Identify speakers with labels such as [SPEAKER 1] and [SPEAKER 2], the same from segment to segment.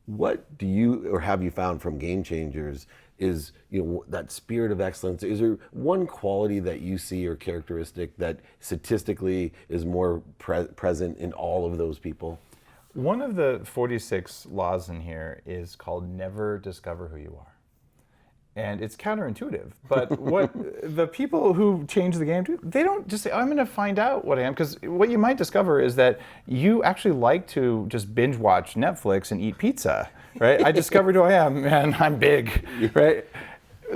[SPEAKER 1] What do you or have you found from Game Changers is, that spirit of excellence? Is there one quality that you see or characteristic that statistically is more present in all of those people?
[SPEAKER 2] One of the 46 laws in here is called never discover who you are. And it's counterintuitive, but what the people who change the game do, they don't just say, I'm going to find out what I am, because what you might discover is that you actually like to just binge watch Netflix and eat pizza, right? I discovered who I am, and I'm big, right?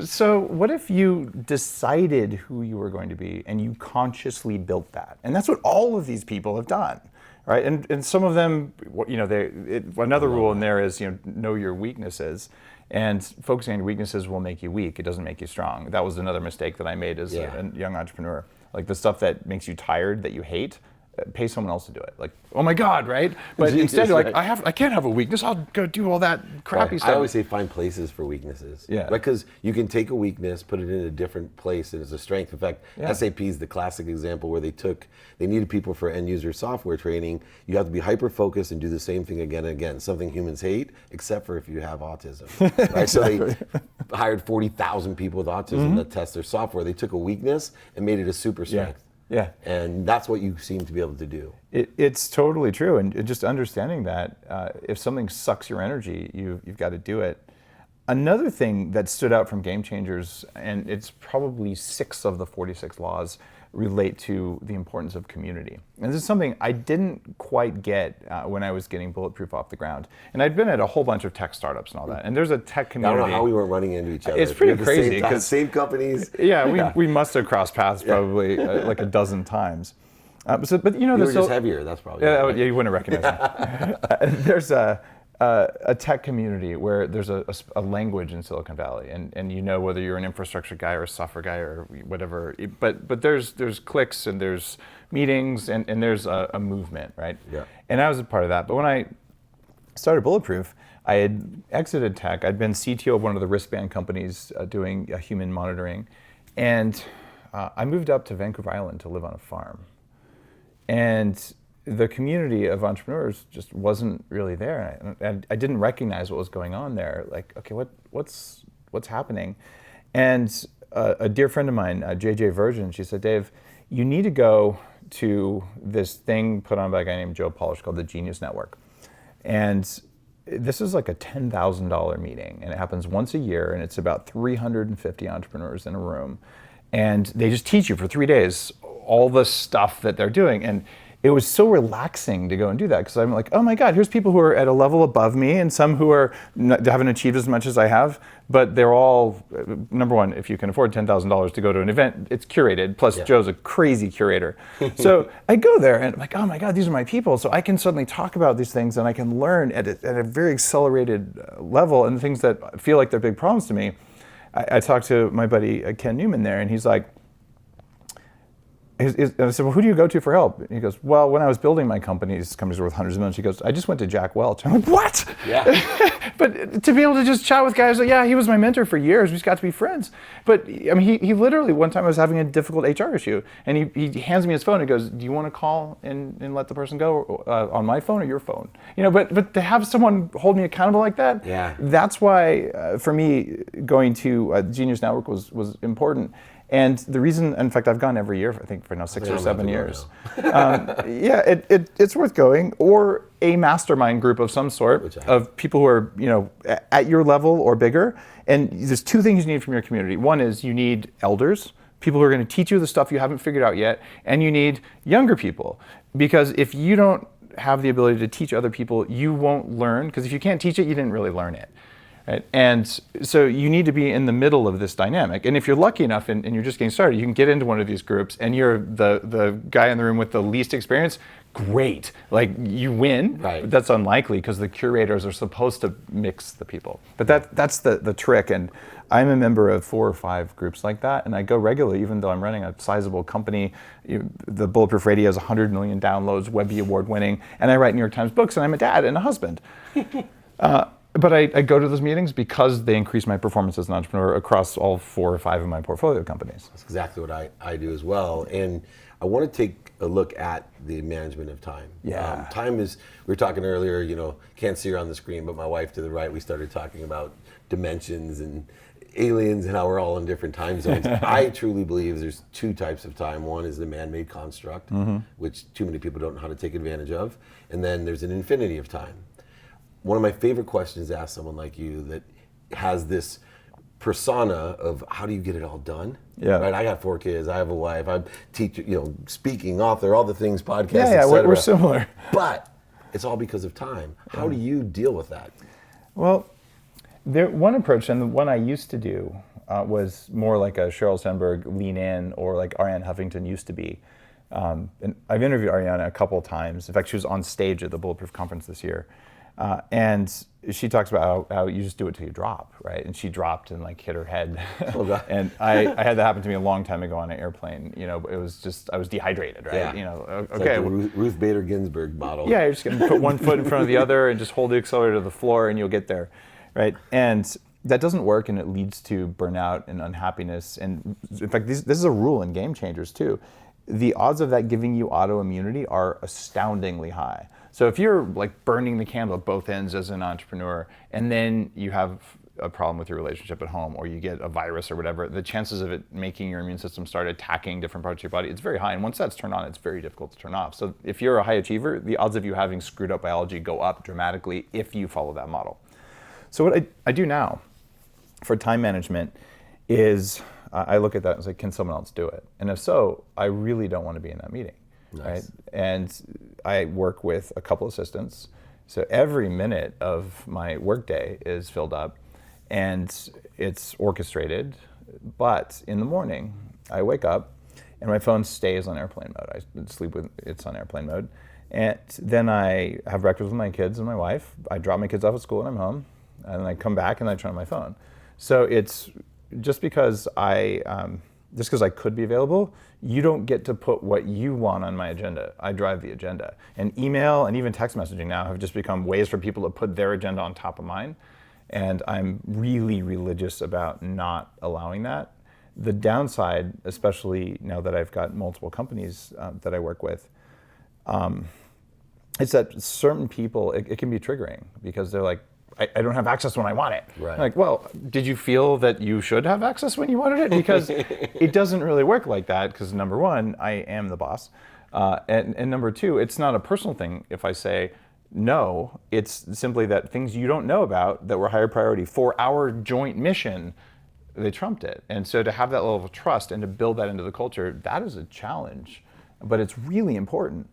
[SPEAKER 2] So what if you decided who you were going to be and you consciously built that? And that's what all of these people have done. Right, and some of them, another rule in there is, know your weaknesses, and focusing on your weaknesses will make you weak. It doesn't make you strong. That was another mistake that I made as a young entrepreneur. Like the stuff that makes you tired, that you hate, pay someone else to do it. Like, oh my God, right? But instead, you're like, I can't have a weakness. I'll go do all that crappy stuff.
[SPEAKER 1] I always say find places for weaknesses.
[SPEAKER 2] Yeah.
[SPEAKER 1] Right, because you can take a weakness, put it in a different place, and it's a strength. In fact, SAP is the classic example where they needed people for end user software training. You have to be hyper focused and do the same thing again and again. Something humans hate, except for if you have autism. Right? Exactly. So they hired 40,000 people with autism to test their software. They took a weakness and made it a super strength.
[SPEAKER 2] Yeah.
[SPEAKER 1] And that's what you seem to be able to do.
[SPEAKER 2] It's totally true. And just understanding that if something sucks your energy, you've got to do it. Another thing that stood out from Game Changers, and it's probably 6 of the 46 laws, relate to the importance of community. And this is something I didn't quite get when I was getting Bulletproof off the ground. And I'd been at a whole bunch of tech startups and all that. And there's a tech community.
[SPEAKER 1] I don't know how we weren't running into each other.
[SPEAKER 2] It's pretty crazy.
[SPEAKER 1] Same companies.
[SPEAKER 2] Yeah, we must have crossed paths probably like a dozen times. But
[SPEAKER 1] you were just heavier. That's probably
[SPEAKER 2] right. You wouldn't recognize me. There's a tech community where there's a language in Silicon Valley, and whether you're an infrastructure guy or a software guy or whatever, but there's cliques and there's meetings and there's a movement, right?
[SPEAKER 1] Yeah.
[SPEAKER 2] And I was a part of that. But when I started Bulletproof, I had exited tech. I'd been CTO of one of the wristband companies doing human monitoring, and I moved up to Vancouver Island to live on a farm. And the community of entrepreneurs just wasn't really there. And I didn't recognize what was going on there. Like, okay, what's happening? And a dear friend of mine, JJ Virgin, she said, Dave, you need to go to this thing put on by a guy named Joe Polish called the Genius Network. And this is like a $10,000 meeting, and it happens once a year, and it's about 350 entrepreneurs in a room. And they just teach you for 3 days all the stuff that they're doing. And it was so relaxing to go and do that, because I'm like, oh my God, here's people who are at a level above me and some who haven't achieved as much as I have, but they're all, number one, if you can afford $10,000 to go to an event, it's curated, plus Joe's a crazy curator. So I go there and I'm like, oh my God, these are my people. So I can suddenly talk about these things and I can learn at a very accelerated level, and things that feel like they're big problems to me. I talked to my buddy Ken Newman there, and he's like, and I said, well, who do you go to for help? And he goes, well, when I was building my companies are worth hundreds of millions. He goes, I just went to Jack Welch. I'm like, what?
[SPEAKER 1] Yeah.
[SPEAKER 2] But to be able to just chat with guys, like, yeah, he was my mentor for years. We just got to be friends. But I mean, he literally, one time I was having a difficult HR issue, and he hands me his phone and goes, do you want to call and let the person go on my phone or your phone? But to have someone hold me accountable like that, that's why for me going to Genius Network was important. And the reason, in fact, I've gone every year, I think for now 6 or 7 years. It's worth going, or a mastermind group of some sort of people who are, at your level or bigger. And there's 2 things you need from your community. One is you need elders, people who are going to teach you the stuff you haven't figured out yet, and you need younger people, because if you don't have the ability to teach other people, you won't learn, because if you can't teach it, you didn't really learn it. Right? And so you need to be in the middle of this dynamic. And if you're lucky enough and you're just getting started, you can get into one of these groups and you're the guy in the room with the least experience. Great. Like, you win,
[SPEAKER 1] right.
[SPEAKER 2] But that's unlikely because the curators are supposed to mix the people. But that's the trick. And I'm a member of 4 or 5 groups like that, and I go regularly, even though I'm running a sizable company. The Bulletproof Radio has 100 million downloads, Webby Award winning, and I write New York Times books, and I'm a dad and a husband. But I go to those meetings because they increase my performance as an entrepreneur across all 4 or 5 of my portfolio companies.
[SPEAKER 1] That's exactly what I do as well. And I want to take a look at the management of time.
[SPEAKER 2] Yeah.
[SPEAKER 1] Time is, we were talking earlier, can't see her on the screen, but my wife to the right, we started talking about dimensions and aliens and how we're all in different time zones. I truly believe there's 2 types of time. One is the man-made construct, which too many people don't know how to take advantage of. And then there's an infinity of time. One of my favorite questions to ask someone like you that has this persona of how do you get it all done?
[SPEAKER 2] Yeah.
[SPEAKER 1] Right. I got 4 kids. I have a wife. I'm teacher. speaking, author, all the things, podcasts.
[SPEAKER 2] Yeah,
[SPEAKER 1] et cetera.
[SPEAKER 2] we're similar.
[SPEAKER 1] But it's all because of time. How do you deal with that?
[SPEAKER 2] Well, one approach, and the one I used to do, was more like a Sheryl Sandberg lean in, or like Ariane Huffington used to be. And I've interviewed Ariane a couple of times. In fact, she was on stage at the Bulletproof conference this year. And she talks about how you just do it till you drop, right? And she dropped and hit her head.
[SPEAKER 1] Oh, God.
[SPEAKER 2] And I had that happen to me a long time ago on an airplane. It was just, I was dehydrated, right?
[SPEAKER 1] Yeah.
[SPEAKER 2] Okay.
[SPEAKER 1] Like the Ruth Bader Ginsburg model.
[SPEAKER 2] Yeah, you're just gonna put one foot in front of the other and just hold the accelerator to the floor and you'll get there, right? And that doesn't work, and it leads to burnout and unhappiness. And in fact, this is a rule in Game Changers too. The odds of that giving you autoimmunity are astoundingly high. So if you're burning the candle at both ends as an entrepreneur, and then you have a problem with your relationship at home, or you get a virus or whatever, the chances of it making your immune system start attacking different parts of your body, it's very high. And once that's turned on, it's very difficult to turn off. So if you're a high achiever, the odds of you having screwed up biology go up dramatically if you follow that model. So what I do now for time management is I look at that and say, can someone else do it? And if so, I really don't want to be in that meeting.
[SPEAKER 1] Nice.
[SPEAKER 2] Right? And I work with a couple assistants. So every minute of my workday is filled up and it's orchestrated. But in the morning, I wake up and my phone stays on airplane mode. I sleep with it's on airplane mode. And then I have breakfast with my kids and my wife. I drop my kids off at school and I'm home. And then I come back and I turn on my phone. So it's just because I could be available, you don't get to put what you want on my agenda. I drive the agenda. And email and even text messaging now have just become ways for people to put their agenda on top of mine. And I'm really religious about not allowing that. The downside, especially now that I've got multiple companies that I work with, is that certain people, it can be triggering because they're like, I don't have access when I want it.
[SPEAKER 1] Right.
[SPEAKER 2] Like, well, did you feel that you should have access when you wanted it? Because it doesn't really work like that, because number one, I am the boss. And number two, it's not a personal thing if I say no. It's simply that things you don't know about that were higher priority for our joint mission, they trumped it. And so to have that level of trust and to build that into the culture, that is a challenge. But it's really important.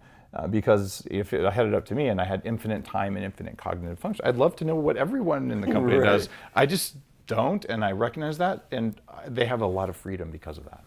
[SPEAKER 2] Because if it had it up to me and I had infinite time and infinite cognitive function, I'd love to know what everyone in the company
[SPEAKER 1] Right.
[SPEAKER 2] does. I just don't, and I recognize that, and they have a lot of freedom because of that.